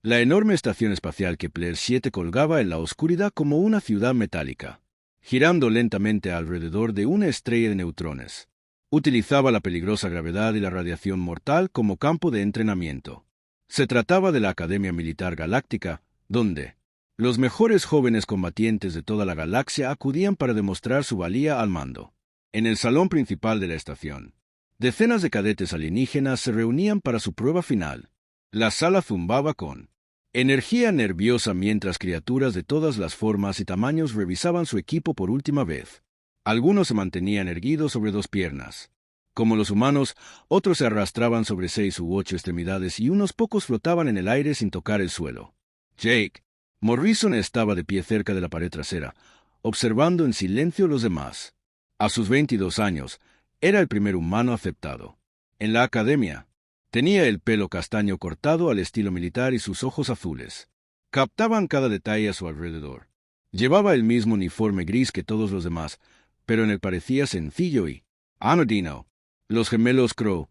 La enorme estación espacial Kepler 7 colgaba en la oscuridad como una ciudad metálica, girando lentamente alrededor de una estrella de neutrones. Utilizaba la peligrosa gravedad y la radiación mortal como campo de entrenamiento. Se trataba de la Academia Militar Galáctica, donde los mejores jóvenes combatientes de toda la galaxia acudían para demostrar su valía al mando. En el salón principal de la estación, decenas de cadetes alienígenas se reunían para su prueba final. La sala zumbaba con energía nerviosa mientras criaturas de todas las formas y tamaños revisaban su equipo por última vez. Algunos se mantenían erguidos sobre dos piernas. Como los humanos, otros se arrastraban sobre 6 u 8 extremidades y unos pocos flotaban en el aire sin tocar el suelo. Jake Morrison estaba de pie cerca de la pared trasera, observando en silencio los demás. A sus 22 años, era el primer humano aceptado. En la academia, tenía el pelo castaño cortado al estilo militar y sus ojos azules. Captaban cada detalle a su alrededor. Llevaba el mismo uniforme gris que todos los demás, pero en él parecía sencillo y anodino. Los gemelos Crow,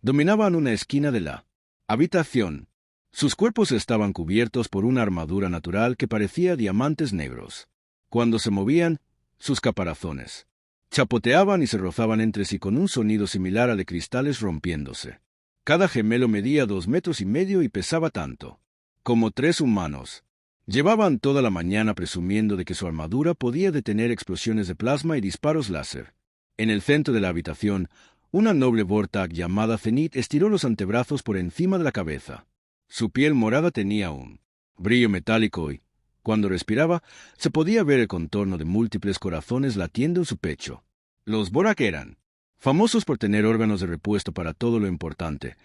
dominaban una esquina de la habitación. Sus cuerpos estaban cubiertos por una armadura natural que parecía diamantes negros. Cuando se movían, sus caparazones chapoteaban y se rozaban entre sí con un sonido similar al de cristales rompiéndose. Cada gemelo medía 2,5 metros y pesaba tanto como 3 humanos. Llevaban toda la mañana presumiendo de que su armadura podía detener explosiones de plasma y disparos láser. En el centro de la habitación, una noble Vortag llamada Zenith estiró los antebrazos por encima de la cabeza. Su piel morada tenía un brillo metálico y, cuando respiraba, se podía ver el contorno de múltiples corazones latiendo en su pecho. Los Vorak eran famosos por tener órganos de repuesto para todo lo importante.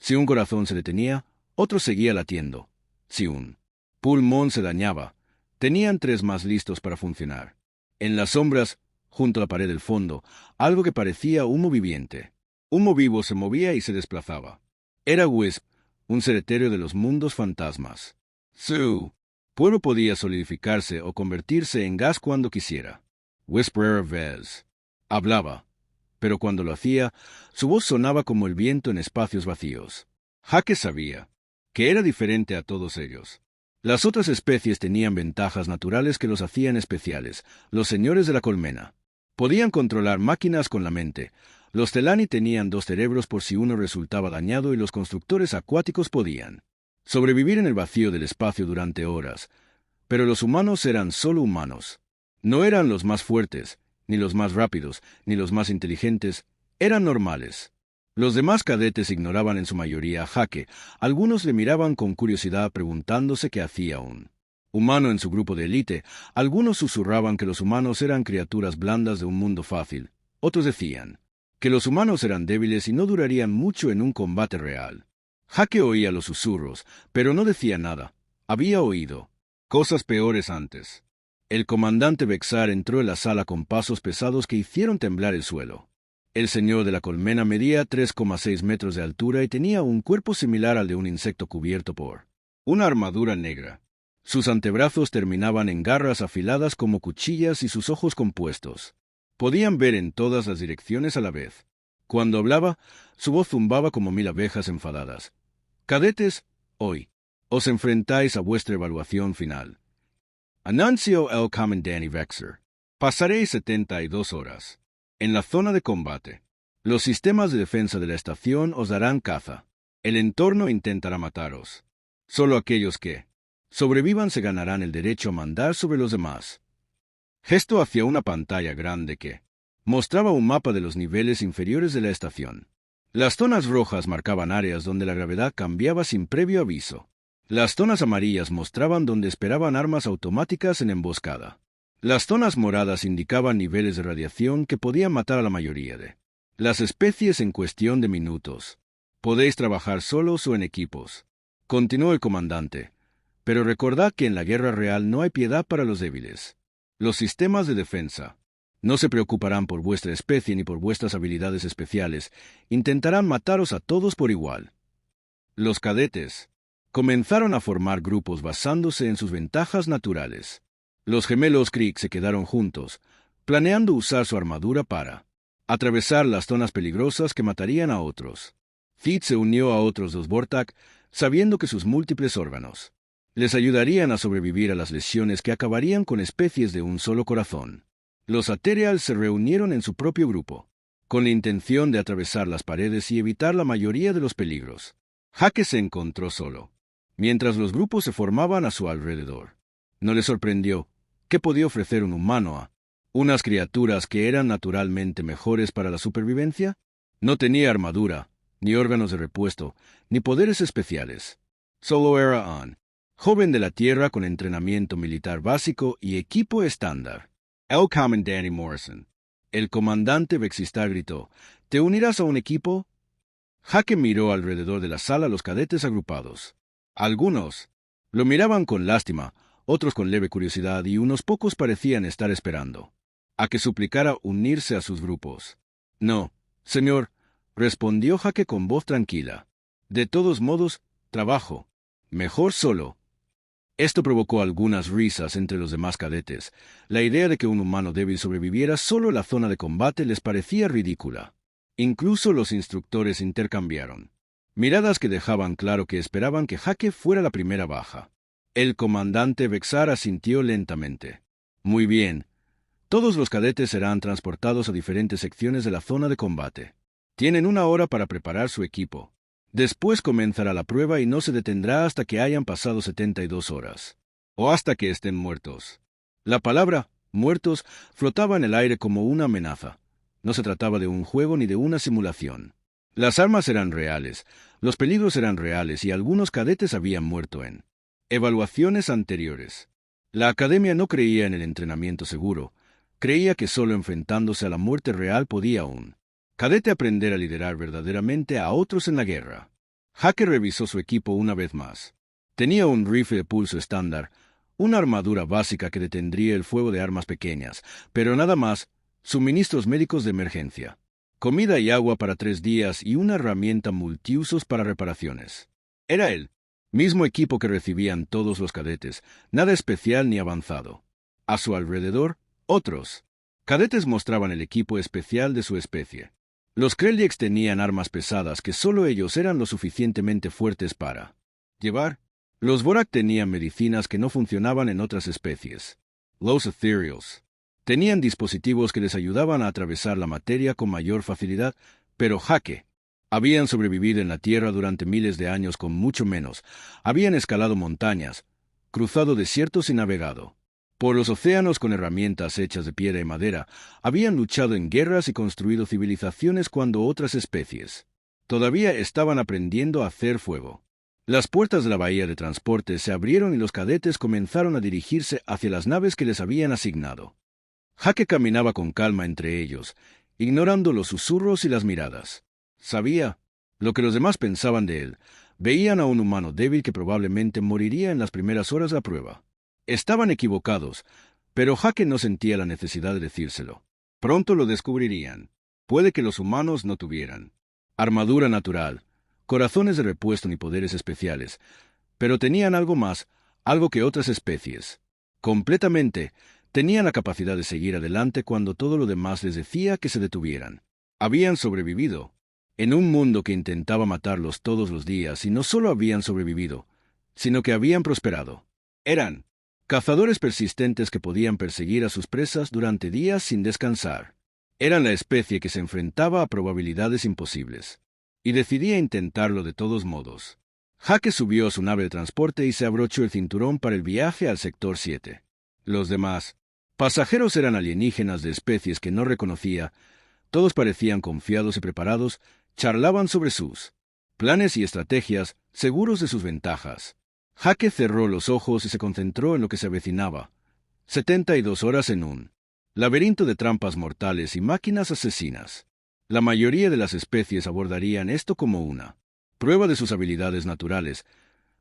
Si un corazón se detenía, otro seguía latiendo. Si un pulmón se dañaba, tenían 3 más listos para funcionar. En las sombras, junto a la pared del fondo, algo que parecía humo viviente. Humo vivo se movía y se desplazaba. Era Wisp, un ser etéreo de los mundos fantasmas. Su pueblo podía solidificarse o convertirse en gas cuando quisiera. Whisperer Vez hablaba, pero cuando lo hacía, su voz sonaba como el viento en espacios vacíos. Hake sabía que era diferente a todos ellos. Las otras especies tenían ventajas naturales que los hacían especiales. Los señores de la colmena podían controlar máquinas con la mente. Los Telani tenían 2 cerebros por si uno resultaba dañado y los constructores acuáticos podían sobrevivir en el vacío del espacio durante horas. Pero los humanos eran solo humanos. No eran los más fuertes, ni los más rápidos, ni los más inteligentes. Eran normales. Los demás cadetes ignoraban en su mayoría a Hake. Algunos le miraban con curiosidad preguntándose qué hacía un humano en su grupo de élite. Algunos susurraban que los humanos eran criaturas blandas de un mundo fácil. Otros decían que los humanos eran débiles y no durarían mucho en un combate real. Hake oía los susurros, pero no decía nada. Había oído cosas peores antes. El comandante Vexar entró en la sala con pasos pesados que hicieron temblar el suelo. El señor de la colmena medía 3,6 metros de altura y tenía un cuerpo similar al de un insecto cubierto por una armadura negra. Sus antebrazos terminaban en garras afiladas como cuchillas y sus ojos compuestos. Podían ver en todas las direcciones a la vez. Cuando hablaba, su voz zumbaba como 1000 abejas enfadadas. Cadetes, hoy os enfrentáis a vuestra evaluación final. Anuncio el comandante Vexar. Pasaréis 72 horas en la zona de combate. Los sistemas de defensa de la estación os darán caza. El entorno intentará mataros. Solo aquellos que sobrevivan se ganarán el derecho a mandar sobre los demás. Gesto hacia una pantalla grande que mostraba un mapa de los niveles inferiores de la estación. Las zonas rojas marcaban áreas donde la gravedad cambiaba sin previo aviso. Las zonas amarillas mostraban donde esperaban armas automáticas en emboscada. Las zonas moradas indicaban niveles de radiación que podían matar a la mayoría de las especies en cuestión de minutos. Podéis trabajar solos o en equipos, continuó el comandante, pero recordad que en la guerra real no hay piedad para los débiles. Los sistemas de defensa no se preocuparán por vuestra especie ni por vuestras habilidades especiales. Intentarán mataros a todos por igual. Los cadetes comenzaron a formar grupos basándose en sus ventajas naturales. Los gemelos Krieg se quedaron juntos, planeando usar su armadura para atravesar las zonas peligrosas que matarían a otros. Fitz se unió a otros 2 Vortak, sabiendo que sus múltiples órganos les ayudarían a sobrevivir a las lesiones que acabarían con especies de un solo corazón. Los Aterials se reunieron en su propio grupo, con la intención de atravesar las paredes y evitar la mayoría de los peligros. Jake se encontró solo, mientras los grupos se formaban a su alrededor. No le sorprendió qué podía ofrecer un humano a unas criaturas que eran naturalmente mejores para la supervivencia. No tenía armadura, ni órganos de repuesto, ni poderes especiales. Solo era un joven de la Tierra con entrenamiento militar básico y equipo estándar. El comandante Morrison. El comandante Vexistar gritó, ¿te unirás a un equipo? Jake miró alrededor de la sala a los cadetes agrupados. Algunos lo miraban con lástima, otros con leve curiosidad y unos pocos parecían estar esperando a que suplicara unirse a sus grupos. No, señor, respondió Jake con voz tranquila. De todos modos, trabajo. Mejor solo. Esto provocó algunas risas entre los demás cadetes. La idea de que un humano débil sobreviviera solo en la zona de combate les parecía ridícula. Incluso los instructores intercambiaron miradas que dejaban claro que esperaban que Jake fuera la primera baja. El comandante Vexar asintió lentamente. Muy bien. Todos los cadetes serán transportados a diferentes secciones de la zona de combate. Tienen 1 hora para preparar su equipo. Después comenzará la prueba y no se detendrá hasta que hayan pasado 72 horas. O hasta que estén muertos. La palabra muertos flotaba en el aire como una amenaza. No se trataba de un juego ni de una simulación. Las armas eran reales, los peligros eran reales y algunos cadetes habían muerto en evaluaciones anteriores. La academia no creía en el entrenamiento seguro. Creía que solo enfrentándose a la muerte real podía un cadete aprender a liderar verdaderamente a otros en la guerra. Jake revisó su equipo una vez más. Tenía un rifle de pulso estándar, una armadura básica que detendría el fuego de armas pequeñas, pero nada más, suministros médicos de emergencia, comida y agua para 3 días y una herramienta multiusos para reparaciones. Era el mismo equipo que recibían todos los cadetes, nada especial ni avanzado. A su alrededor, otros cadetes mostraban el equipo especial de su especie. Los Krellieks tenían armas pesadas que solo ellos eran lo suficientemente fuertes para llevar. Los Vorak tenían medicinas que no funcionaban en otras especies. Los Ethereals tenían dispositivos que les ayudaban a atravesar la materia con mayor facilidad, pero Jake habían sobrevivido en la Tierra durante miles de años con mucho menos. Habían escalado montañas, cruzado desiertos y navegado por los océanos con herramientas hechas de piedra y madera. Habían luchado en guerras y construido civilizaciones cuando otras especies todavía estaban aprendiendo a hacer fuego. Las puertas de la bahía de transporte se abrieron y los cadetes comenzaron a dirigirse hacia las naves que les habían asignado. Jake caminaba con calma entre ellos, ignorando los susurros y las miradas. Sabía lo que los demás pensaban de él. Veían a un humano débil que probablemente moriría en las primeras horas de la prueba. Estaban equivocados, pero Jake no sentía la necesidad de decírselo. Pronto lo descubrirían. Puede que los humanos no tuvieran armadura natural, corazones de repuesto ni poderes especiales, pero tenían algo más, algo que otras especies. Completamente, tenían la capacidad de seguir adelante cuando todo lo demás les decía que se detuvieran. Habían sobrevivido en un mundo que intentaba matarlos todos los días y no solo habían sobrevivido, sino que habían prosperado. Eran cazadores persistentes que podían perseguir a sus presas durante días sin descansar. Eran la especie que se enfrentaba a probabilidades imposibles y decidía intentarlo de todos modos. Jake subió a su nave de transporte y se abrochó el cinturón para el viaje al sector 7. Los demás pasajeros eran alienígenas de especies que no reconocía. Todos parecían confiados y preparados, charlaban sobre sus planes y estrategias, seguros de sus ventajas. Jake cerró los ojos y se concentró en lo que se avecinaba. 72 horas en un laberinto de trampas mortales y máquinas asesinas. La mayoría de las especies abordarían esto como una prueba de sus habilidades naturales,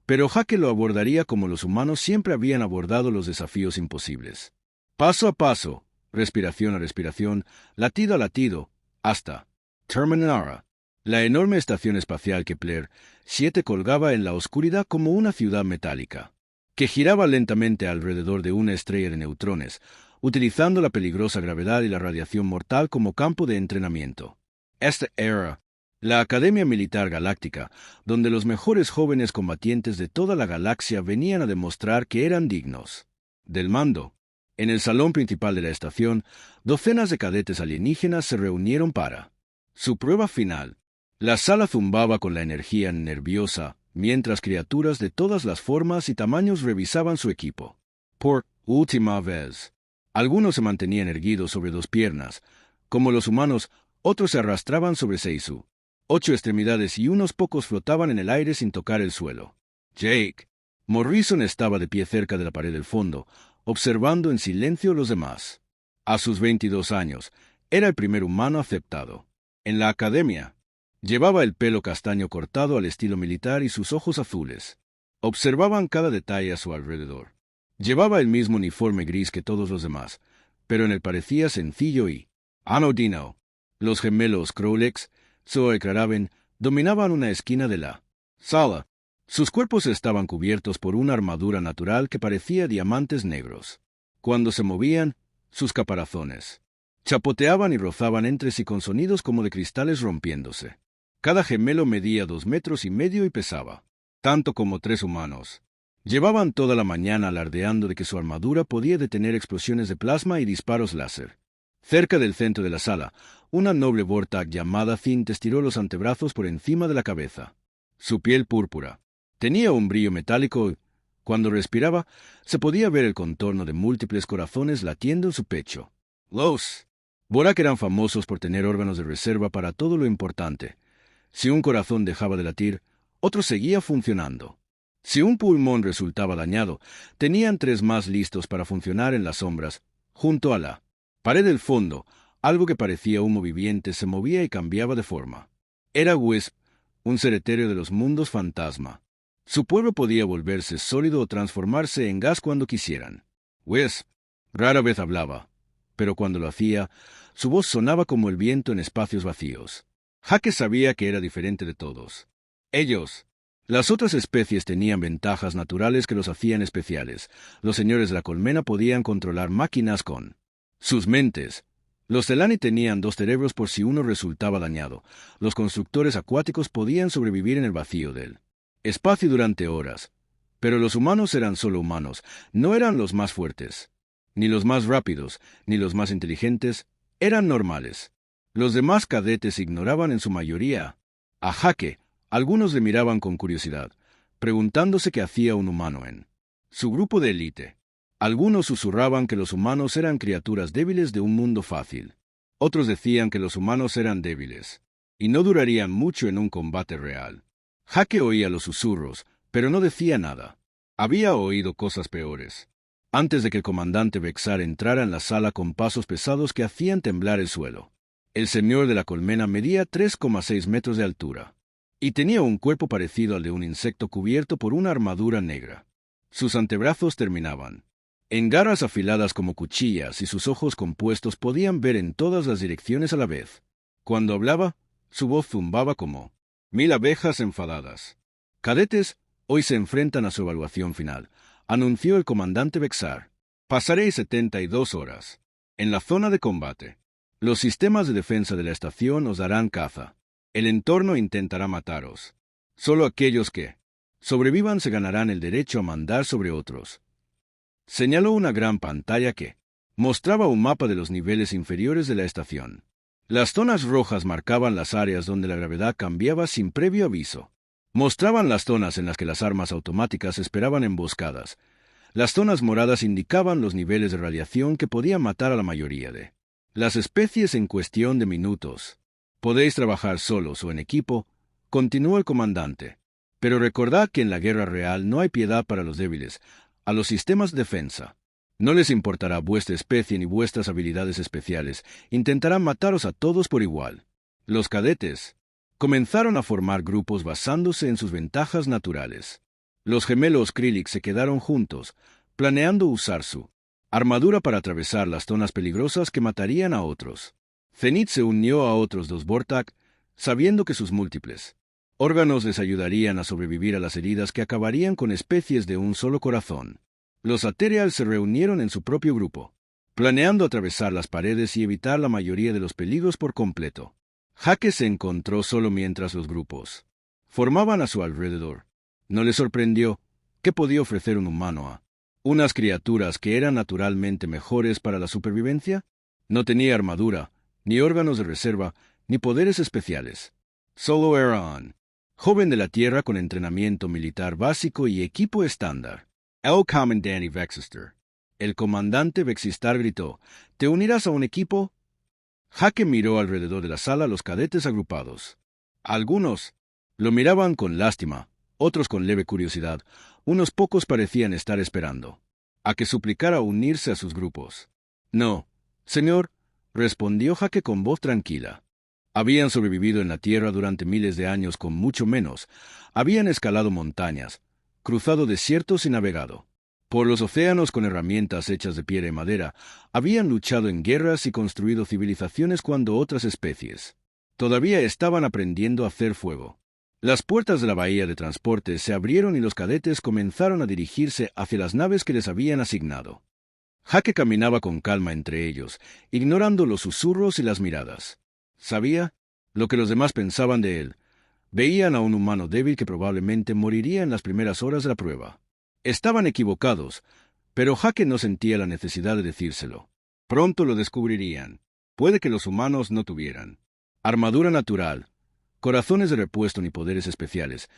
pero Jake lo abordaría como los humanos siempre habían abordado los desafíos imposibles. Paso a paso, respiración a respiración, latido a latido, hasta Terminara. La enorme estación espacial Kepler 7 colgaba en la oscuridad como una ciudad metálica, que giraba lentamente alrededor de una estrella de neutrones, utilizando la peligrosa gravedad y la radiación mortal como campo de entrenamiento. Esta era la Academia Militar Galáctica, donde los mejores jóvenes combatientes de toda la galaxia venían a demostrar que eran dignos del mando. En el salón principal de la estación, docenas de cadetes alienígenas se reunieron para su prueba final. La sala zumbaba con la energía nerviosa, mientras criaturas de todas las formas y tamaños revisaban su equipo. Por última vez, algunos se mantenían erguidos sobre dos piernas. Como los humanos, otros se arrastraban sobre Seisu. 8 extremidades y unos pocos flotaban en el aire sin tocar el suelo. Jake Morrison estaba de pie cerca de la pared del fondo, observando en silencio los demás. A sus 22 años, era el primer humano aceptado en la academia. Llevaba el pelo castaño cortado al estilo militar y sus ojos azules. Observaban cada detalle a su alrededor. Llevaba el mismo uniforme gris que todos los demás, pero en él parecía sencillo y anodino. Los gemelos Krollex, Zoe Kraven, dominaban una esquina de la sala. Sus cuerpos estaban cubiertos por una armadura natural que parecía diamantes negros. Cuando se movían, sus caparazones chapoteaban y rozaban entre sí con sonidos como de cristales rompiéndose. Cada gemelo medía 2,5 metros y pesaba tanto como 3 humanos. Llevaban toda la mañana alardeando de que su armadura podía detener explosiones de plasma y disparos láser. Cerca del centro de la sala, una noble Vortag llamada Thint estiró los antebrazos por encima de la cabeza. Su piel púrpura tenía un brillo metálico. Cuando respiraba, se podía ver el contorno de múltiples corazones latiendo en su pecho. Los Vorak eran famosos por tener órganos de reserva para todo lo importante. Si un corazón dejaba de latir, otro seguía funcionando. Si un pulmón resultaba dañado, tenían 3 más listos para funcionar en las sombras. Junto a la pared del fondo, algo que parecía humo viviente se movía y cambiaba de forma. Era Wisp, un ser etéreo de los mundos fantasma. Su pueblo podía volverse sólido o transformarse en gas cuando quisieran. Wisp rara vez hablaba, pero cuando lo hacía, su voz sonaba como el viento en espacios vacíos. Jake sabía que era diferente de todos ellos. Las otras especies tenían ventajas naturales que los hacían especiales. Los señores de la colmena podían controlar máquinas con sus mentes. Los Telani tenían 2 cerebros por si uno resultaba dañado. Los constructores acuáticos podían sobrevivir en el vacío del espacio durante horas. Pero los humanos eran solo humanos, no eran los más fuertes, ni los más rápidos, ni los más inteligentes, eran normales. Los demás cadetes ignoraban en su mayoría a Jake. Algunos le miraban con curiosidad, preguntándose qué hacía un humano en su grupo de élite. Algunos susurraban que los humanos eran criaturas débiles de un mundo fácil. Otros decían que los humanos eran débiles y no durarían mucho en un combate real. Jake oía los susurros, pero no decía nada. Había oído cosas peores. Antes de que el comandante Vexar entrara en la sala con pasos pesados que hacían temblar el suelo. El señor de la colmena medía 3,6 metros de altura y tenía un cuerpo parecido al de un insecto cubierto por una armadura negra. Sus antebrazos terminaban en garras afiladas como cuchillas y sus ojos compuestos podían ver en todas las direcciones a la vez. Cuando hablaba, su voz zumbaba como 1000 abejas enfadadas. Cadetes, hoy se enfrentan a su evaluación final, anunció el comandante Vexar. Pasaréis 72 horas en la zona de combate. Los sistemas de defensa de la estación os darán caza. El entorno intentará mataros. Solo aquellos que sobrevivan se ganarán el derecho a mandar sobre otros. Señaló una gran pantalla que mostraba un mapa de los niveles inferiores de la estación. Las zonas rojas marcaban las áreas donde la gravedad cambiaba sin previo aviso. Mostraban las zonas en las que las armas automáticas esperaban emboscadas. Las zonas moradas indicaban los niveles de radiación que podían matar a la mayoría de las especies en cuestión de minutos. Podéis trabajar solos o en equipo, continuó el comandante. Pero recordad que en la guerra real no hay piedad para los débiles. A los sistemas de defensa no les importará vuestra especie ni vuestras habilidades especiales. Intentarán mataros a todos por igual. Los cadetes comenzaron a formar grupos basándose en sus ventajas naturales. Los gemelos Krillix se quedaron juntos, planeando usar su armadura para atravesar las zonas peligrosas que matarían a otros. Zenith se unió a otros 2 Vortag, sabiendo que sus múltiples órganos les ayudarían a sobrevivir a las heridas que acabarían con especies de un solo corazón. Los Aterial se reunieron en su propio grupo, planeando atravesar las paredes y evitar la mayoría de los peligros por completo. Jake se encontró solo mientras los grupos formaban a su alrededor. No le sorprendió. ¿Qué podía ofrecer un humano a unas criaturas que eran naturalmente mejores para la supervivencia? No tenía armadura, ni órganos de reserva, ni poderes especiales. Solo era un joven de la Tierra con entrenamiento militar básico y equipo estándar. El comandante Vexistar. El comandante Vexistar gritó: ¿Te unirás a un equipo? Jake miró alrededor de la sala a los cadetes agrupados. Algunos lo miraban con lástima, otros con leve curiosidad. Unos pocos parecían estar esperando a que suplicara unirse a sus grupos. No, señor, respondió Jake con voz tranquila. Habían sobrevivido en la Tierra durante miles de años con mucho menos. Habían escalado montañas, cruzado desiertos y navegado por los océanos con herramientas hechas de piedra y madera. Habían luchado en guerras y construido civilizaciones cuando otras especies todavía estaban aprendiendo a hacer fuego. Las puertas de la bahía de transporte se abrieron y los cadetes comenzaron a dirigirse hacia las naves que les habían asignado. Jake caminaba con calma entre ellos, ignorando los susurros y las miradas. Sabía lo que los demás pensaban de él. Veían a un humano débil que probablemente moriría en las primeras horas de la prueba. Estaban equivocados, pero Jake no sentía la necesidad de decírselo. Pronto lo descubrirían. Puede que los humanos no tuvieran armadura natural, corazones de repuesto ni poderes especiales,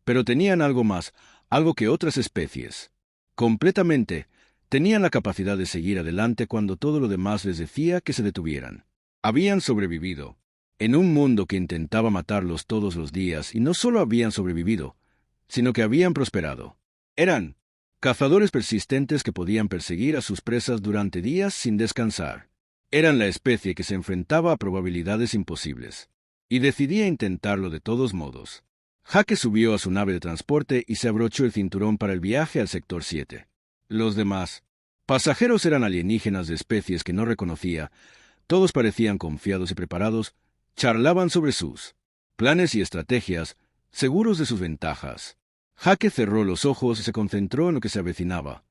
pero tenían algo más, algo que otras especies. Completamente, tenían la capacidad de seguir adelante cuando todo lo demás les decía que se detuvieran. Habían sobrevivido en un mundo que intentaba matarlos todos los días, y no solo habían sobrevivido, sino que habían prosperado. Eran cazadores persistentes que podían perseguir a sus presas durante días sin descansar. Eran la especie que se enfrentaba a probabilidades imposibles y decidía intentarlo de todos modos. Jake subió a su nave de transporte y se abrochó el cinturón para el viaje al sector 7. Los demás pasajeros eran alienígenas de especies que no reconocía. Todos parecían confiados y preparados, charlaban sobre sus planes y estrategias, seguros de sus ventajas. Jake cerró los ojos y se concentró en lo que se avecinaba.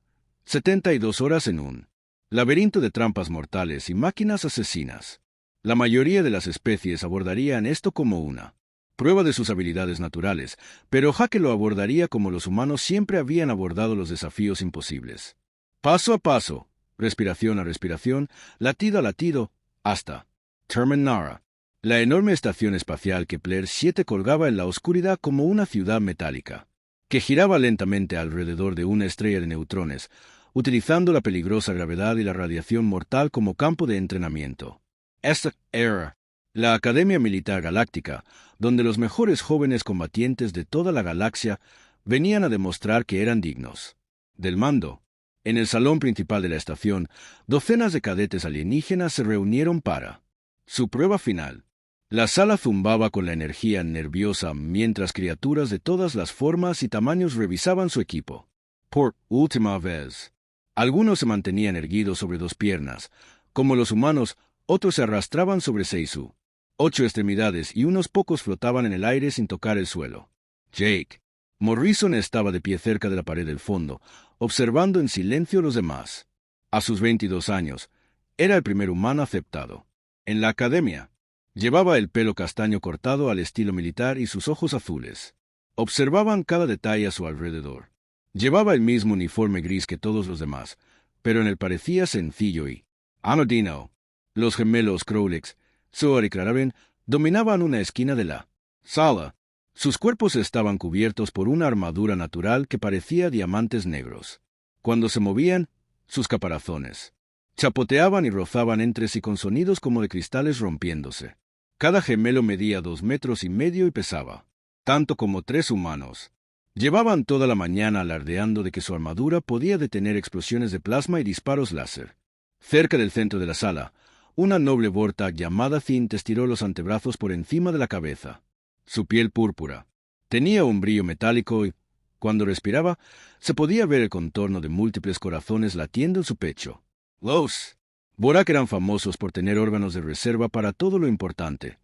72 horas en un laberinto de trampas mortales y máquinas asesinas. La mayoría de las especies abordarían esto como una prueba de sus habilidades naturales, pero Jake lo abordaría como los humanos siempre habían abordado los desafíos imposibles. Paso a paso, respiración a respiración, latido a latido, hasta Terminara, la enorme estación espacial Kepler 7 colgaba en la oscuridad como una ciudad metálica que giraba lentamente alrededor de una estrella de neutrones, utilizando la peligrosa gravedad y la radiación mortal como campo de entrenamiento. Esta era la Academia Militar Galáctica, donde los mejores jóvenes combatientes de toda la galaxia venían a demostrar que eran dignos del mando. En el salón principal de la estación, docenas de cadetes alienígenas se reunieron para su prueba final. La sala zumbaba con la energía nerviosa mientras criaturas de todas las formas y tamaños revisaban su equipo. Por última vez, algunos se mantenían erguidos sobre dos piernas. Como los humanos, otros se arrastraban sobre 6 u 8 extremidades y unos pocos flotaban en el aire sin tocar el suelo. Jake Morrison estaba de pie cerca de la pared del fondo, observando en silencio a los demás. A sus 22 años, era el primer humano aceptado en la academia. Llevaba el pelo castaño cortado al estilo militar y sus ojos azules observaban cada detalle a su alrededor. Llevaba el mismo uniforme gris que todos los demás, pero en él parecía sencillo y anodino. Los gemelos Crowlex, Zoar y Clarabin, dominaban una esquina de la sala. Sus cuerpos estaban cubiertos por una armadura natural que parecía diamantes negros. Cuando se movían, sus caparazones chapoteaban y rozaban entre sí con sonidos como de cristales rompiéndose. Cada gemelo medía 2,5 metros y pesaba tanto como 3 humanos. Llevaban toda la mañana alardeando de que su armadura podía detener explosiones de plasma y disparos láser. Cerca del centro de la sala, una noble Vorta llamada Thin estiró los antebrazos por encima de la cabeza. Su piel púrpura tenía un brillo metálico y, cuando respiraba, se podía ver el contorno de múltiples corazones latiendo en su pecho. Los Vorak eran famosos por tener órganos de reserva para todo lo importante.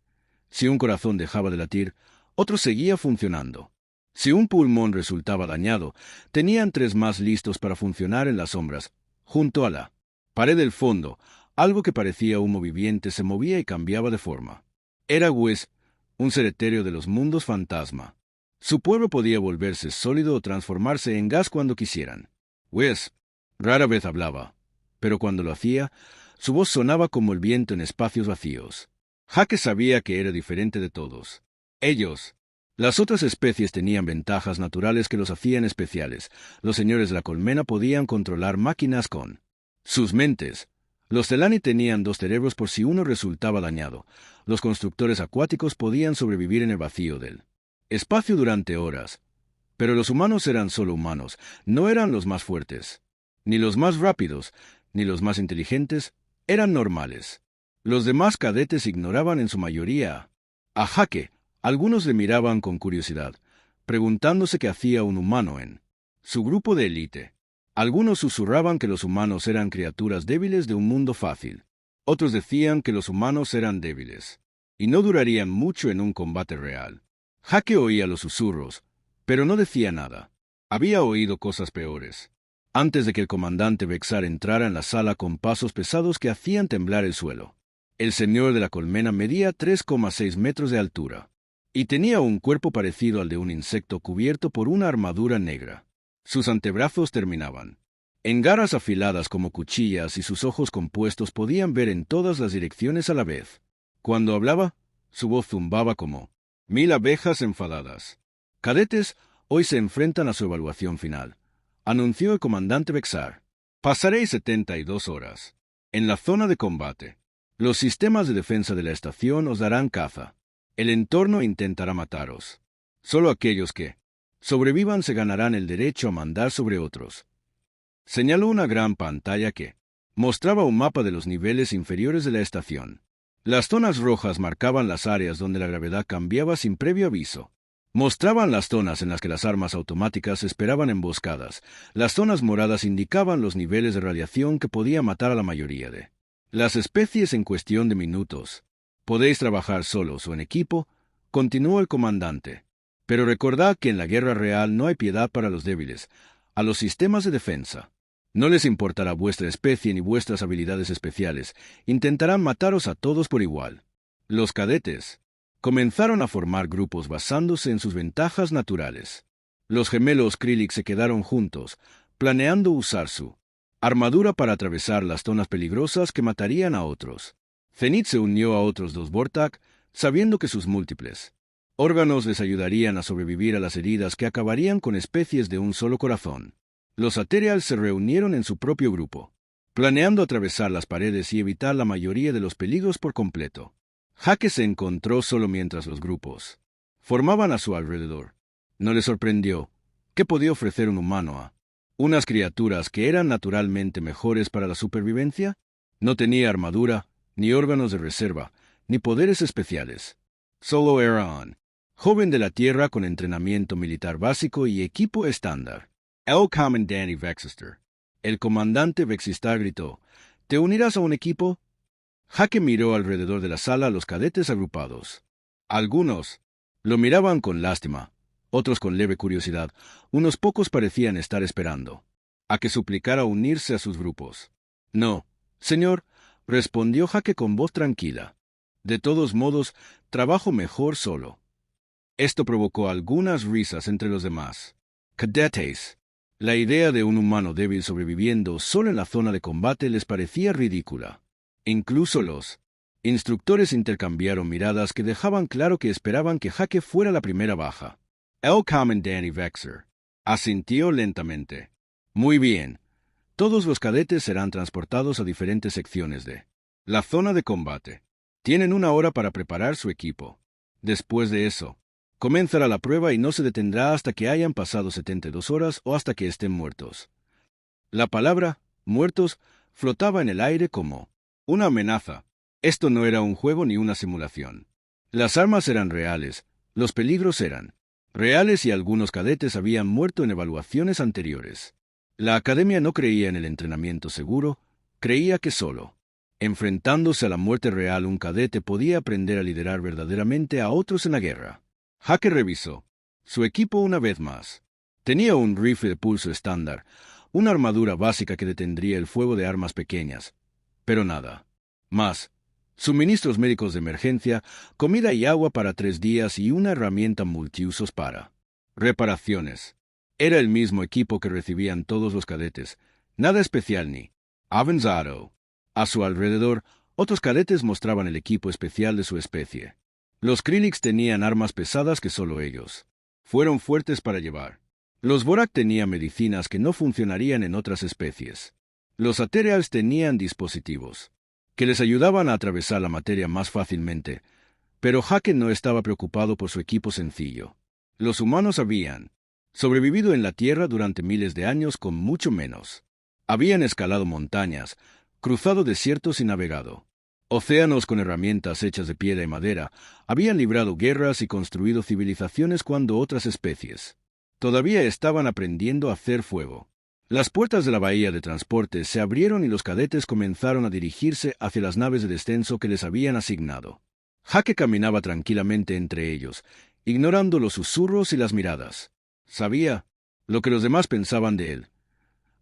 Si un corazón dejaba de latir, otro seguía funcionando. Si un pulmón resultaba dañado, tenían 3 más listos para funcionar en las sombras. Junto a la pared del fondo, algo que parecía humo viviente se movía y cambiaba de forma. Era Wes, un ser etéreo de los mundos fantasma. Su pueblo podía volverse sólido o transformarse en gas cuando quisieran. Wes rara vez hablaba, pero cuando lo hacía, su voz sonaba como el viento en espacios vacíos. Jake sabía que era diferente de todos. Las otras especies tenían ventajas naturales que los hacían especiales. Los señores de la colmena podían controlar máquinas con sus mentes. Los Telani tenían 2 cerebros por si uno resultaba dañado. Los constructores acuáticos podían sobrevivir en el vacío del espacio durante horas. Pero los humanos eran solo humanos, no eran los más fuertes, ni los más rápidos, ni los más inteligentes, eran normales. Los demás cadetes ignoraban en su mayoría a Jake. Algunos le miraban con curiosidad, preguntándose qué hacía un humano en su grupo de élite. Algunos susurraban que los humanos eran criaturas débiles de un mundo fácil. Otros decían que los humanos eran débiles y no durarían mucho en un combate real. Jake oía los susurros, pero no decía nada. Había oído cosas peores. Antes de que el comandante Vexar entrara en la sala con pasos pesados que hacían temblar el suelo. El señor de la colmena medía 3,6 metros de altura y tenía un cuerpo parecido al de un insecto cubierto por una armadura negra. Sus antebrazos terminaban en garras afiladas como cuchillas y sus ojos compuestos podían ver en todas las direcciones a la vez. Cuando hablaba, su voz zumbaba como 1000 abejas enfadadas. Cadetes, hoy se enfrentan a su evaluación final, anunció el comandante Vexar. Pasaréis 72 horas en la zona de combate. Los sistemas de defensa de la estación os darán caza. El entorno intentará mataros. Solo aquellos que sobrevivan se ganarán el derecho a mandar sobre otros. Señaló una gran pantalla que mostraba un mapa de los niveles inferiores de la estación. Las zonas rojas marcaban las áreas donde la gravedad cambiaba sin previo aviso. Mostraban las zonas en las que las armas automáticas esperaban emboscadas. Las zonas moradas indicaban los niveles de radiación que podía matar a la mayoría de las especies en cuestión de minutos. Podéis trabajar solos o en equipo, continuó el comandante. Pero recordad que en la guerra real no hay piedad para los débiles, a los sistemas de defensa. No les importará vuestra especie ni vuestras habilidades especiales. Intentarán mataros a todos por igual. Los cadetes comenzaron a formar grupos basándose en sus ventajas naturales. Los gemelos Krillix se quedaron juntos, planeando usar su armadura para atravesar las zonas peligrosas que matarían a otros. Zenith se unió a otros 2 Vortak, sabiendo que sus múltiples órganos les ayudarían a sobrevivir a las heridas que acabarían con especies de un solo corazón. Los Aterials se reunieron en su propio grupo, planeando atravesar las paredes y evitar la mayoría de los peligros por completo. Jake se encontró solo mientras los grupos formaban a su alrededor. No le sorprendió. ¿Qué podía ofrecer un humano a unas criaturas que eran naturalmente mejores para la supervivencia? No tenía armadura, ni órganos de reserva, ni poderes especiales. Solo era un joven de la Tierra con entrenamiento militar básico y equipo estándar. El comandante Vexistar. El comandante Vexistar gritó, ¿te unirás a un equipo? Jake miró alrededor de la sala a los cadetes agrupados. Algunos lo miraban con lástima, otros con leve curiosidad. Unos pocos parecían estar esperando a que suplicara unirse a sus grupos. No, señor, respondió Jake con voz tranquila. De todos modos, trabajo mejor solo. Esto provocó algunas risas entre los demás. Cadetes. La idea de un humano débil sobreviviendo solo en la zona de combate les parecía ridícula. Incluso los instructores intercambiaron miradas que dejaban claro que esperaban que Jake fuera la primera baja. El comandante Vexar asintió lentamente. Muy bien. Todos los cadetes serán transportados a diferentes secciones de la zona de combate. Tienen 1 hora para preparar su equipo. Después de eso, comenzará la prueba y no se detendrá hasta que hayan pasado 72 horas o hasta que estén muertos. La palabra, muertos, flotaba en el aire como una amenaza. Esto no era un juego ni una simulación. Las armas eran reales, los peligros eran reales y algunos cadetes habían muerto en evaluaciones anteriores. La academia no creía en el entrenamiento seguro, creía que solo enfrentándose a la muerte real un cadete podía aprender a liderar verdaderamente a otros en la guerra. Jake revisó su equipo una vez más. Tenía un rifle de pulso estándar, una armadura básica que detendría el fuego de armas pequeñas, pero nada más. suministros médicos de emergencia, comida y agua para 3 días y una herramienta multiusos para reparaciones. Era el mismo equipo que recibían todos los cadetes, nada especial ni avanzado. A su alrededor, otros cadetes mostraban el equipo especial de su especie. Los Krillix tenían armas pesadas que solo ellos fueron fuertes para llevar. Los Borak tenían medicinas que no funcionarían en otras especies. Los Aterials tenían dispositivos que les ayudaban a atravesar la materia más fácilmente, pero Haken no estaba preocupado por su equipo sencillo. Los humanos habían sobrevivido en la Tierra durante miles de años con mucho menos. Habían escalado montañas, cruzado desiertos y navegado océanos con herramientas hechas de piedra y madera, habían librado guerras y construido civilizaciones cuando otras especies todavía estaban aprendiendo a hacer fuego. Las puertas de la bahía de transporte se abrieron y los cadetes comenzaron a dirigirse hacia las naves de descenso que les habían asignado. Hake caminaba tranquilamente entre ellos, ignorando los susurros y las miradas. Sabía lo que los demás pensaban de él.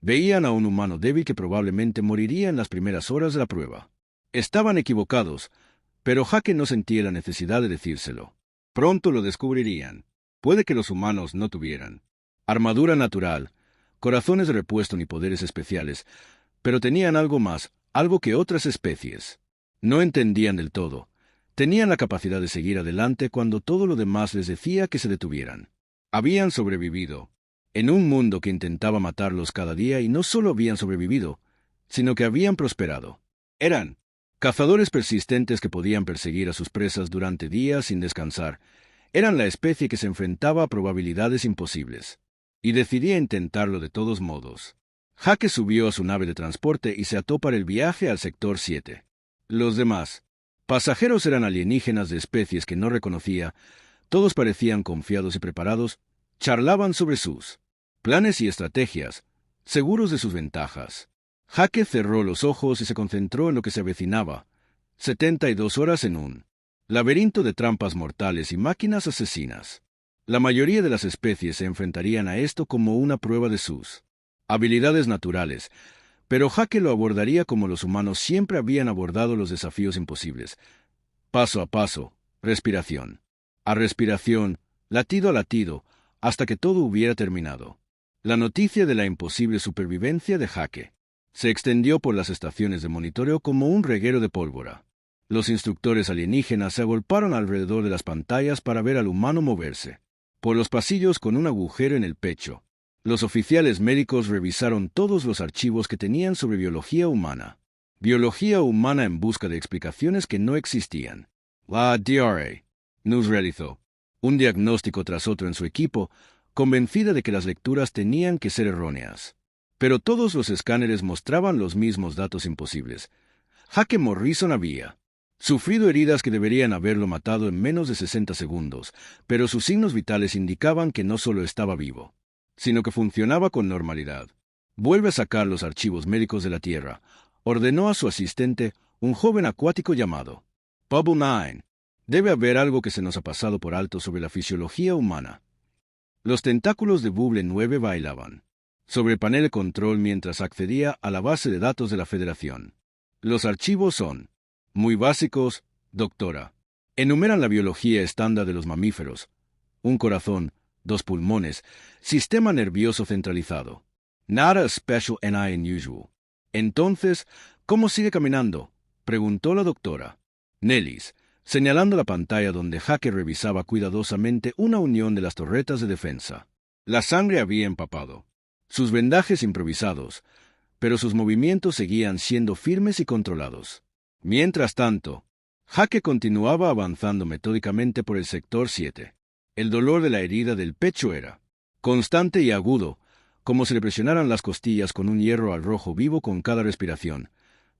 Veían a un humano débil que probablemente moriría en las primeras horas de la prueba. Estaban equivocados, pero Hake no sentía la necesidad de decírselo. Pronto lo descubrirían. Puede que los humanos no tuvieran armadura natural, corazones de repuesto ni poderes especiales, pero tenían algo más, algo que otras especies no entendían del todo. Tenían la capacidad de seguir adelante cuando todo lo demás les decía que se detuvieran. Habían sobrevivido en un mundo que intentaba matarlos cada día y no solo habían sobrevivido, sino que habían prosperado. Eran cazadores persistentes que podían perseguir a sus presas durante días sin descansar. Eran la especie que se enfrentaba a probabilidades imposibles y decidía intentarlo de todos modos. Hake subió a su nave de transporte y se ató para el viaje al sector 7. Los demás pasajeros eran alienígenas de especies que no reconocía. Todos parecían confiados y preparados, charlaban sobre sus planes y estrategias, seguros de sus ventajas. Hake cerró los ojos y se concentró en lo que se avecinaba. 72 horas en un laberinto de trampas mortales y máquinas asesinas. La mayoría de las especies se enfrentarían a esto como una prueba de sus habilidades naturales, pero Hake lo abordaría como los humanos siempre habían abordado los desafíos imposibles. Paso a paso, respiración a respiración, latido a latido, hasta que todo hubiera terminado. La noticia de la imposible supervivencia de Hake se extendió por las estaciones de monitoreo como un reguero de pólvora. Los instructores alienígenas se agolparon alrededor de las pantallas para ver al humano moverse por los pasillos con un agujero en el pecho. Los oficiales médicos revisaron todos los archivos que tenían sobre biología humana. Biología humana en busca de explicaciones que no existían. La DRA nos realizó un diagnóstico tras otro en su equipo, convencida de que las lecturas tenían que ser erróneas. Pero todos los escáneres mostraban los mismos datos imposibles. Hake Morrison había sufrido heridas que deberían haberlo matado en menos de 60 segundos, pero sus signos vitales indicaban que no solo estaba vivo, sino que funcionaba con normalidad. Vuelve a sacar los archivos médicos de la Tierra. Ordenó a su asistente, un joven acuático llamado Bubble 9. Debe haber algo que se nos ha pasado por alto sobre la fisiología humana. Los tentáculos de Bubble 9 bailaban sobre el panel de control mientras accedía a la base de datos de la Federación. Los archivos son muy básicos, doctora. Enumeran la biología estándar de los mamíferos: un corazón, 2 pulmones, sistema nervioso centralizado. Nada special and unusual. Entonces, ¿cómo sigue caminando?, preguntó la doctora Nellis, señalando la pantalla donde Hake revisaba cuidadosamente una unión de las torretas de defensa. La sangre había empapado sus vendajes improvisados, pero sus movimientos seguían siendo firmes y controlados. Mientras tanto, Hake continuaba avanzando metódicamente por el sector 7. El dolor de la herida del pecho era constante y agudo, como si le presionaran las costillas con un hierro al rojo vivo con cada respiración,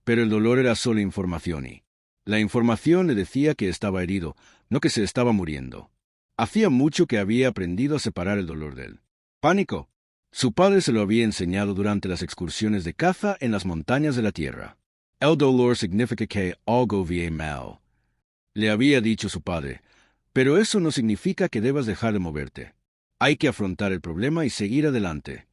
pero el dolor era solo información y la información le decía que estaba herido, no que se estaba muriendo. Hacía mucho que había aprendido a separar el dolor del pánico. Su padre se lo había enseñado durante las excursiones de caza en las montañas de la Tierra. El dolor significa que algo viene mal, le había dicho su padre, pero eso no significa que debas dejar de moverte. Hay que afrontar el problema y seguir adelante.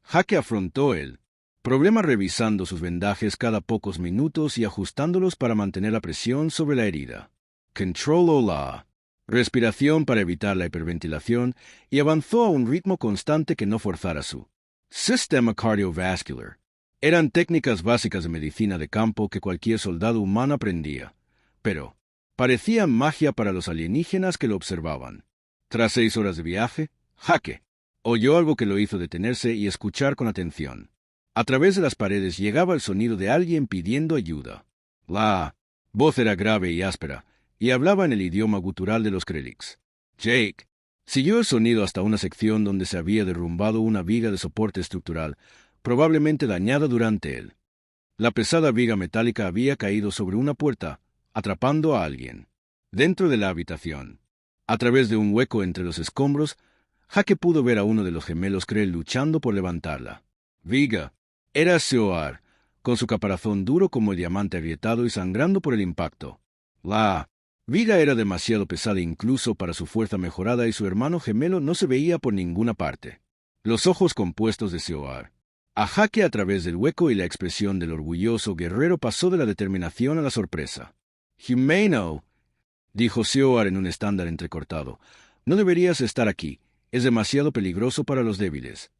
Hake afrontó el Problema revisando sus vendajes cada pocos minutos y ajustándolos para mantener la presión sobre la herida. Control Ola. Respiración para evitar la hiperventilación y avanzó a un ritmo constante que no forzara su sistema cardiovascular. Eran técnicas básicas de medicina de campo que cualquier soldado humano aprendía, pero parecían magia para los alienígenas que lo observaban. Tras 6 horas de viaje, Jake oyó algo que lo hizo detenerse y escuchar con atención. A través de las paredes llegaba el sonido de alguien pidiendo ayuda. La voz era grave y áspera, y hablaba en el idioma gutural de los Krellix. Jake siguió el sonido hasta una sección donde se había derrumbado una viga de soporte estructural, probablemente dañada durante él. La pesada viga metálica había caído sobre una puerta, atrapando a alguien. Dentro de la habitación, a través de un hueco entre los escombros, Jake pudo ver a uno de los gemelos Krell luchando por levantarla. Viga era Seoar, con su caparazón duro como el diamante agrietado y sangrando por el impacto. La viga era demasiado pesada incluso para su fuerza mejorada y su hermano gemelo no se veía por ninguna parte. Los ojos compuestos de Seoar a Jake a través del hueco y la expresión del orgulloso guerrero pasó de la determinación a la sorpresa. «Jimeno», dijo Seoar en un estándar entrecortado, «no deberías estar aquí. Es demasiado peligroso para los débiles».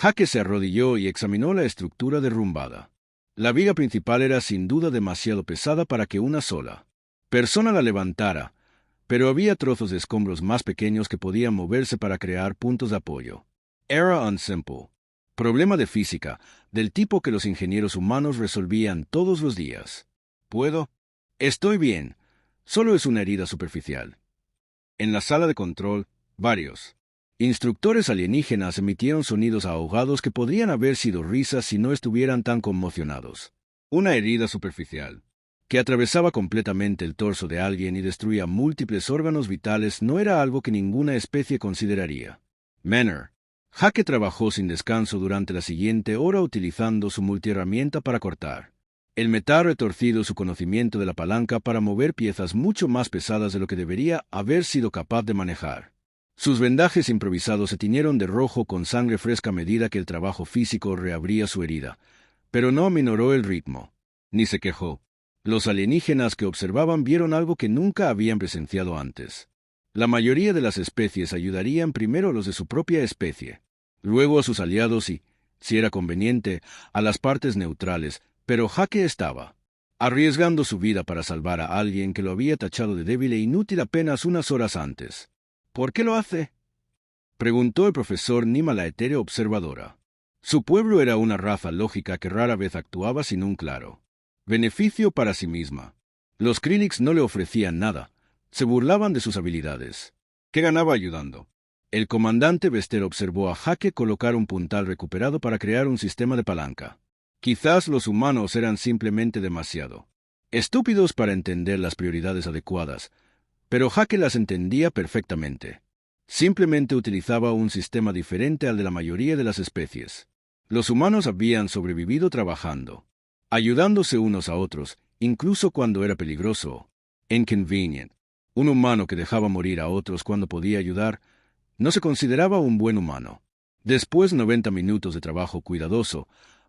Jake se arrodilló y examinó la estructura derrumbada. La viga principal era sin duda demasiado pesada para que una sola persona la levantara, pero había trozos de escombros más pequeños que podían moverse para crear puntos de apoyo. Era un simple problema de física, del tipo que los ingenieros humanos resolvían todos los días. ¿Puedo? Estoy bien. Solo es una herida superficial. En la sala de control, varios instructores alienígenas emitieron sonidos ahogados que podrían haber sido risas si no estuvieran tan conmocionados. Una herida superficial que atravesaba completamente el torso de alguien y destruía múltiples órganos vitales no era algo que ninguna especie consideraría. Manor. Jake trabajó sin descanso durante la siguiente hora utilizando su multiherramienta para cortar el metal retorcido, su conocimiento de la palanca para mover piezas mucho más pesadas de lo que debería haber sido capaz de manejar. Sus vendajes improvisados se tiñeron de rojo con sangre fresca a medida que el trabajo físico reabría su herida, pero no aminoró el ritmo, ni se quejó. Los alienígenas que observaban vieron algo que nunca habían presenciado antes. La mayoría de las especies ayudarían primero a los de su propia especie, luego a sus aliados y, si era conveniente, a las partes neutrales, pero Jake estaba arriesgando su vida para salvar a alguien que lo había tachado de débil e inútil apenas unas horas antes. ¿Por qué lo hace?, preguntó el profesor Nima, la etérea observadora. Su pueblo era una raza lógica que rara vez actuaba sin un claro beneficio para sí misma. Los Krillix no le ofrecían nada, se burlaban de sus habilidades. ¿Qué ganaba ayudando? El comandante Bester observó a Jake colocar un puntal recuperado para crear un sistema de palanca. Quizás los humanos eran simplemente demasiado estúpidos para entender las prioridades adecuadas, pero Jake las entendía perfectamente. Simplemente utilizaba un sistema diferente al de la mayoría de las especies. Los humanos habían sobrevivido trabajando, ayudándose unos a otros, incluso cuando era peligroso, inconvenient. Un humano que dejaba morir a otros cuando podía ayudar no se consideraba un buen humano. Después de 90 minutos de trabajo cuidadoso,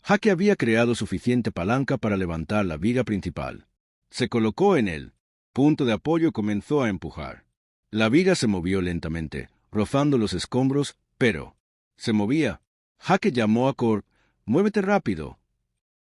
Jake había creado suficiente palanca para levantar la viga principal. Se colocó en el punto de apoyo y comenzó a empujar. La viga se movió lentamente, rozando los escombros, pero se movía. Jake llamó a Cor, «Muévete rápido».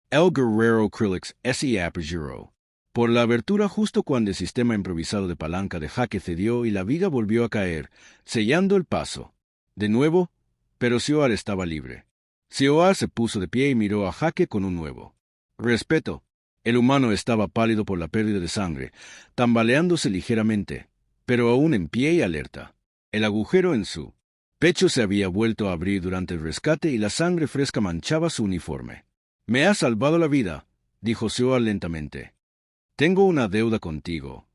El guerrero Krillix se apresuró por la abertura justo cuando el sistema improvisado de palanca de Jake cedió y la viga volvió a caer, sellando el paso. De nuevo, pero Seoar estaba libre. Seoar se puso de pie y miró a Jake con un nuevo respeto. El humano estaba pálido por la pérdida de sangre, tambaleándose ligeramente, pero aún en pie y alerta. El agujero en su pecho se había vuelto a abrir durante el rescate y la sangre fresca manchaba su uniforme. «Me has salvado la vida», dijo Seoar lentamente. «Tengo una deuda contigo».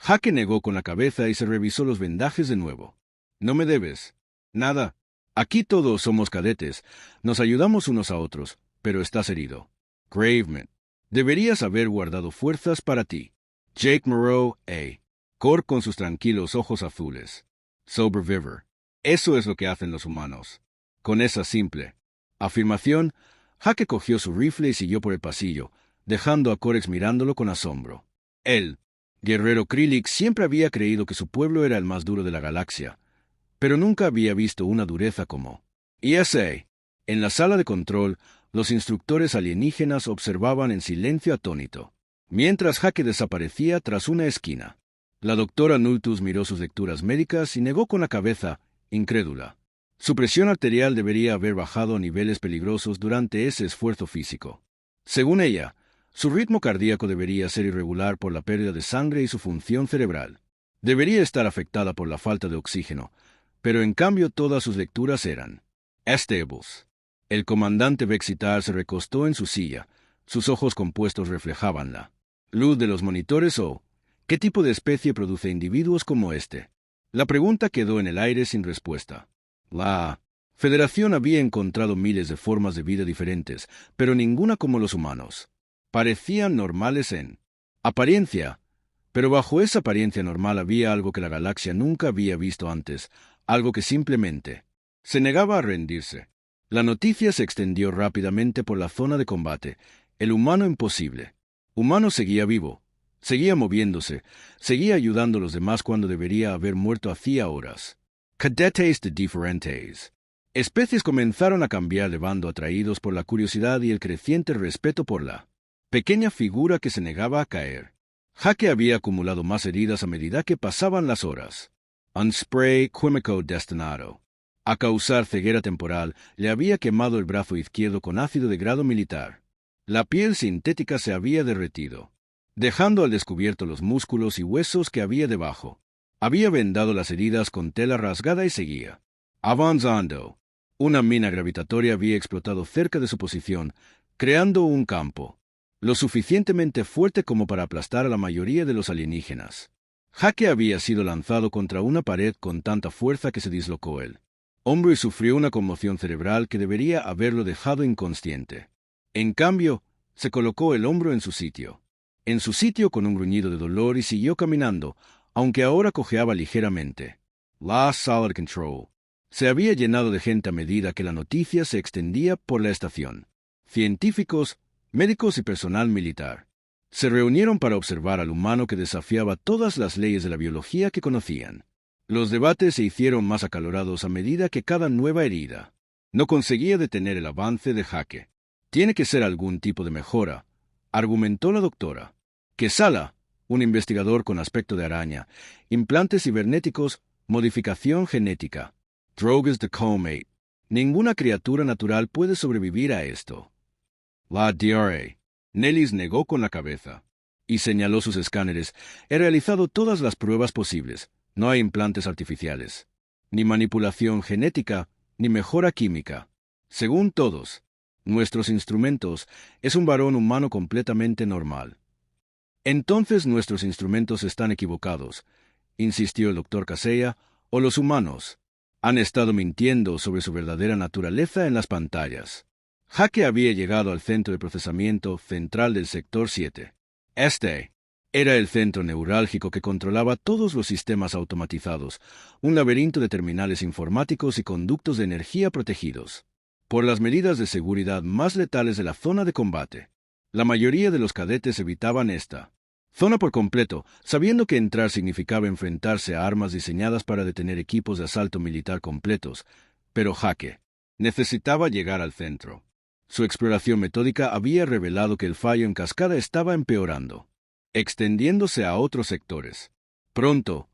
Jake negó con la cabeza y se revisó los vendajes de nuevo. «No me debes nada. Aquí todos somos cadetes, nos ayudamos unos a otros, pero estás herido. Graveman, deberías haber guardado fuerzas para ti». Jake Moreau, Cor con sus tranquilos ojos azules. Soberviver. Eso es lo que hacen los humanos. Con esa simple afirmación, Hake cogió su rifle y siguió por el pasillo, dejando a Corex mirándolo con asombro. El guerrero Krillix siempre había creído que su pueblo era el más duro de la galaxia, pero nunca había visto una dureza como esa. En la sala de control, los instructores alienígenas observaban en silencio atónito, mientras Hake desaparecía tras una esquina. La doctora Nultus miró sus lecturas médicas y negó con la cabeza, incrédula. Su presión arterial debería haber bajado a niveles peligrosos durante ese esfuerzo físico. Según ella, su ritmo cardíaco debería ser irregular por la pérdida de sangre y su función cerebral. Debería estar afectada por la falta de oxígeno, pero en cambio todas sus lecturas eran estables. El comandante Vexitar se recostó en su silla, sus ojos compuestos reflejaban la luz de los monitores ¿qué tipo de especie produce individuos como este? La pregunta quedó en el aire sin respuesta. La Federación había encontrado miles de formas de vida diferentes, pero ninguna como los humanos. Parecían normales en apariencia, pero bajo esa apariencia normal había algo que la galaxia nunca había visto antes, algo que simplemente se negaba a rendirse. La noticia se extendió rápidamente por la zona de combate. El humano imposible. Humano seguía vivo, seguía moviéndose, seguía ayudando a los demás cuando debería haber muerto hacía horas. Cadetes de diferentes especies comenzaron a cambiar de bando atraídos por la curiosidad y el creciente respeto por la pequeña figura que se negaba a caer. Hake había acumulado más heridas a medida que pasaban las horas. Un spray químico destinado a causar ceguera temporal le había quemado el brazo izquierdo con ácido de grado militar. La piel sintética se había derretido, dejando al descubierto los músculos y huesos que había debajo. Había vendado las heridas con tela rasgada y seguía avanzando. Una mina gravitatoria había explotado cerca de su posición, creando un campo lo suficientemente fuerte como para aplastar a la mayoría de los alienígenas. Hake había sido lanzado contra una pared con tanta fuerza que se dislocó el hombro y sufrió una conmoción cerebral que debería haberlo dejado inconsciente. En cambio, se colocó el hombro en su sitio con un gruñido de dolor y siguió caminando, aunque ahora cojeaba ligeramente. La sala de control se había llenado de gente a medida que la noticia se extendía por la estación. Científicos, médicos y personal militar se reunieron para observar al humano que desafiaba todas las leyes de la biología que conocían. Los debates se hicieron más acalorados a medida que cada nueva herida no conseguía detener el avance de Hake. Tiene que ser algún tipo de mejora, argumentó la doctora. Quesala, un investigador con aspecto de araña, implantes cibernéticos, modificación genética, drogas de Comate. Ninguna criatura natural puede sobrevivir a esto. La DRA. Nellis negó con la cabeza y señaló sus escáneres. He realizado todas las pruebas posibles. No hay implantes artificiales, ni manipulación genética, ni mejora química. Según todos nuestros instrumentos, es un varón humano completamente normal. Entonces nuestros instrumentos están equivocados, insistió el doctor Kaseya, o los humanos han estado mintiendo sobre su verdadera naturaleza en las pantallas. Hake había llegado al centro de procesamiento central del sector 7. Este era el centro neurálgico que controlaba todos los sistemas automatizados, un laberinto de terminales informáticos y conductos de energía protegidos por las medidas de seguridad más letales de la zona de combate. La mayoría de los cadetes evitaban esta zona por completo, sabiendo que entrar significaba enfrentarse a armas diseñadas para detener equipos de asalto militar completos, pero Hake necesitaba llegar al centro. Su exploración metódica había revelado que el fallo en cascada estaba empeorando, extendiéndose a otros sectores. Pronto,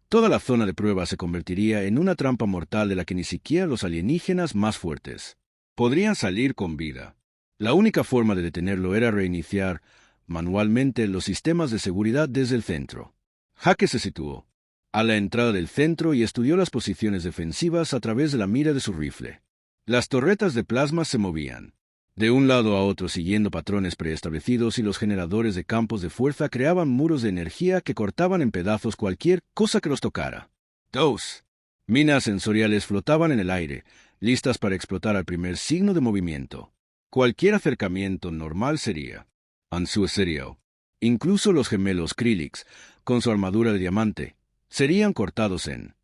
toda la zona de prueba se convertiría en una trampa mortal de la que ni siquiera los alienígenas más fuertes podrían salir con vida. La única forma de detenerlo era reiniciar manualmente los sistemas de seguridad desde el centro. Hake se situó a la entrada del centro y estudió las posiciones defensivas a través de la mira de su rifle. Las torretas de plasma se movían de un lado a otro siguiendo patrones preestablecidos y los generadores de campos de fuerza creaban muros de energía que cortaban en pedazos cualquier cosa que los tocara. 2. Minas sensoriales flotaban en el aire, listas para explotar al primer signo de movimiento. Cualquier acercamiento normal sería ansuecerio. Incluso los gemelos Krillix, con su armadura de diamante, serían cortados en